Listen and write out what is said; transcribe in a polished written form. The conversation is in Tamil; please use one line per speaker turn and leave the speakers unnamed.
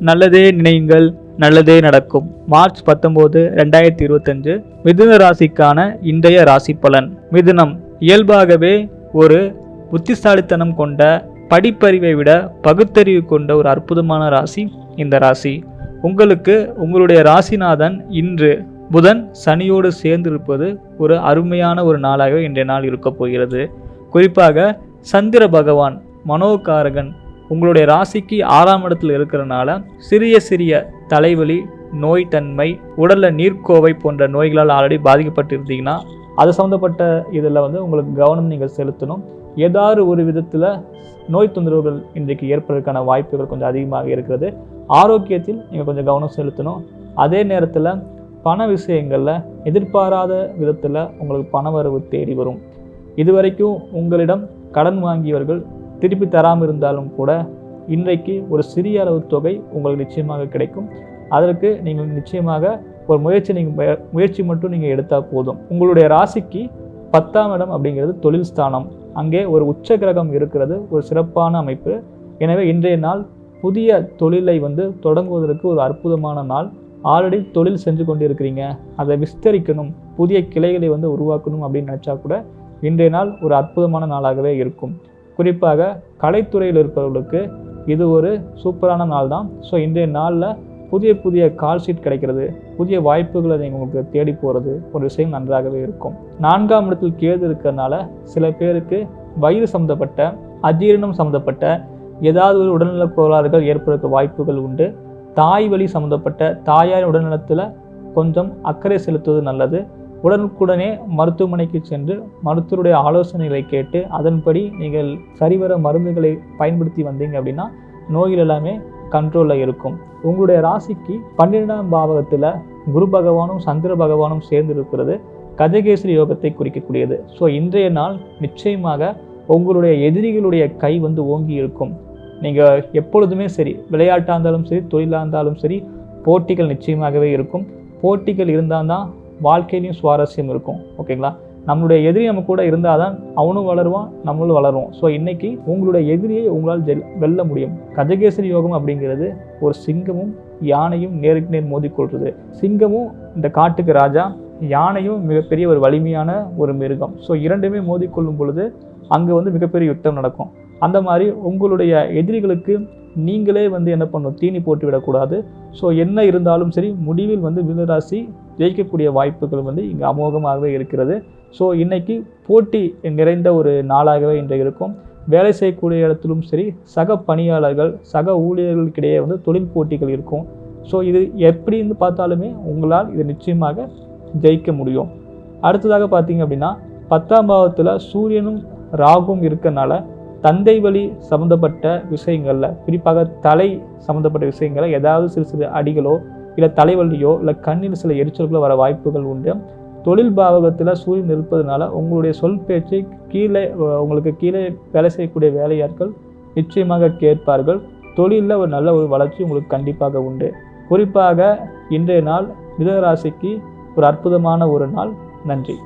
நல்லதே நினையுங்கள், நல்லதே நடக்கும். மார்ச் 19, 2025 மிதுன ராசிக்கான இன்றைய ராசி பலன். மிதுனம் இயல்பாகவே ஒரு புத்திசாலித்தனம் கொண்ட, படிப்பறிவை விட பகுத்தறிவு கொண்ட ஒரு அற்புதமான ராசி இந்த ராசி. உங்களுக்கு உங்களுடைய ராசிநாதன் இன்று புதன் சனியோடு சேர்ந்திருப்பது ஒரு அருமையான ஒரு நாளாக இன்றைய நாள் இருக்க போகிறது. குறிப்பாக சந்திர பகவான் மனோகாரகன் உங்களுடைய ராசிக்கு 6ஆம் இடத்தில் இருக்கிறனால சிறிய சிறிய தலைவலி, நோய் தன்மை, உடலில் நீர்க்கோவை போன்ற நோய்களால் ஆல்ரெடி பாதிக்கப்பட்டிருந்தீங்கன்னா அது சம்மந்தப்பட்ட இதில் உங்களுக்கு கவனம் நீங்கள் செலுத்தணும். ஏதாவது ஒரு விதத்தில் நோய் தொந்தரவுகள் இன்றைக்கு ஏற்படுவதற்கான வாய்ப்புகள் கொஞ்சம் அதிகமாக இருக்கிறது. ஆரோக்கியத்தில் நீங்கள் கொஞ்சம் கவனம் செலுத்தணும். அதே நேரத்தில் பண விஷயங்களில் எதிர்பாராத விதத்தில் உங்களுக்கு பண வரவு தேடி வரும். இதுவரைக்கும் உங்களிடம் கடன் வாங்கியவர்கள் திருப்பி தராமல் இருந்தாலும் கூட இன்றைக்கு ஒரு சிறிய அளவு தொகை உங்களுக்கு நிச்சயமாக கிடைக்கும். அதற்கு நீங்கள் நிச்சயமாக ஒரு முயற்சி மட்டும் நீங்கள் எடுத்தால் போதும். உங்களுடைய ராசிக்கு 10ஆம் இடம் அப்படிங்கிறது தொழில் ஸ்தானம். அங்கே ஒரு உச்ச கிரகம் இருக்கிறது, ஒரு சிறப்பான அமைப்பு. எனவே இன்றைய நாள் புதிய தொழிலை தொடங்குவதற்கு ஒரு அற்புதமான நாள். ஆல்ரெடி தொழில் செஞ்சு கொண்டு இருக்கிறீங்க, அதை விஸ்தரிக்கணும், புதிய கிளைகளை உருவாக்கணும் அப்படின்னு நினச்சா கூட இன்றைய நாள் ஒரு அற்புதமான நாளாகவே இருக்கும். குறிப்பாக கலைத்துறையில் இருப்பவர்களுக்கு இது ஒரு சூப்பரான நாள் தான். ஸோ இன்றைய நாளில் புதிய புதிய கால் ஷீட் கிடைக்கிறது, புதிய வாய்ப்புகளை நீங்கள் உங்களுக்கு தேடி போகிறது ஒரு விஷயம் நன்றாகவே இருக்கும். 4ஆம் இடத்தில் கேது இருக்கிறதுனால சில பேருக்கு வயிறு சம்மந்தப்பட்ட, அஜீரணம் சம்மந்தப்பட்ட ஏதாவது ஒரு உடல்நல கோளாறுகள் ஏற்படுத்த வாய்ப்புகள் உண்டு. தாய் வழி சம்மந்தப்பட்ட தாயார் உடல்நலத்தில் கொஞ்சம் அக்கறை செலுத்துவது நல்லது. உடனுக்குடனே மருத்துவமனைக்கு சென்று மருத்துவருடைய ஆலோசனைகளை கேட்டு அதன்படி நீங்கள் சரிவர மருந்துகளை பயன்படுத்தி வந்தீங்க அப்படின்னா நோய்கள் எல்லாமே கண்ட்ரோலில் இருக்கும். உங்களுடைய ராசிக்கு 12ஆம் பாவகத்தில் குரு பகவானும் சந்திர பகவானும் சேர்ந்து இருக்கிறது கஜகேசரி யோகத்தை குறிக்கக்கூடியது. ஸோ இன்றைய நாள் நிச்சயமாக உங்களுடைய எதிரிகளுடைய கை ஓங்கி இருக்கும். நீங்கள் எப்பொழுதுமே சரி, விளையாட்டாக இருந்தாலும் சரி, தொழிலாக இருந்தாலும் சரி, போட்டிகள் நிச்சயமாகவே இருக்கும். போட்டிகள் இருந்தால் தான் வாழ்க்கையிலையும் சுவாரஸ்யம் இருக்கும். ஓகேங்களா? நம்மளுடைய எதிரி நம்ம கூட இருந்தால் தான் அவனும் வளருவான், நம்மளும் வளருவோம். ஸோ இன்னைக்கு உங்களுடைய எதிரியை உங்களால் வெல்ல முடியும். கஜகேசரி யோகம் அப்படிங்கிறது ஒரு சிங்கமும் யானையும் நேருக்கு நேர் மோதிக்கொள்வது. சிங்கமும் இந்த காட்டுக்கு ராஜா, யானையும் மிகப்பெரிய ஒரு வலிமையான ஒரு மிருகம். ஸோ இரண்டுமே மோதிக்கொள்ளும் பொழுது அங்கே மிகப்பெரிய யுத்தம் நடக்கும். அந்த மாதிரி உங்களுடைய எதிரிகளுக்கு நீங்களே என்ன பண்ணணும், தீனி போட்டு விடக்கூடாது. ஸோ என்ன இருந்தாலும் சரி, முடிவில் மிதுனராசி ஜெயிக்கக்கூடிய வாய்ப்புகள் இங்கே அமோகமாகவே இருக்கிறது. ஸோ இன்னைக்கு போட்டி நிறைந்த ஒரு நாளாகவே இன்றைக்கு இருக்கும். வேலை செய்யக்கூடிய இடத்திலும் சரி, சக பணியாளர்கள், சக ஊழியர்களுக்கிடையே தொழில் போட்டிகள் இருக்கும். ஸோ இது எப்படின்னு பார்த்தாலுமே உங்களால் இது நிச்சயமாக ஜெயிக்க முடியும். அடுத்ததாக பார்த்தீங்க அப்படின்னா 10ஆம் பாவத்தில் சூரியனும் ராகும் இருக்கனால தந்தை வழி சம்மந்தப்பட்ட விஷயங்களில், குறிப்பாக தலை சம்மந்தப்பட்ட விஷயங்களை ஏதாவது சிறு சிறு அடிகளோ இல்லை தலைவலியோ இல்லை கண்ணில் சில எரிச்சல்களோ வர வாய்ப்புகள் உண்டு. தொழில் பாவகத்தில் சூரியன் இருப்பதனால உங்களுடைய சொல் பேச்சை உங்களுக்கு கீழே வேலை செய்யக்கூடிய வேலையாட்கள் நிச்சயமாக கேட்பார்கள். தொழிலில் ஒரு நல்ல ஒரு வளர்ச்சி உங்களுக்கு கண்டிப்பாக உண்டு. குறிப்பாக இன்றைய நாள் மிதுன ராசிக்கு ஒரு அற்புதமான ஒரு நாள். நன்றி.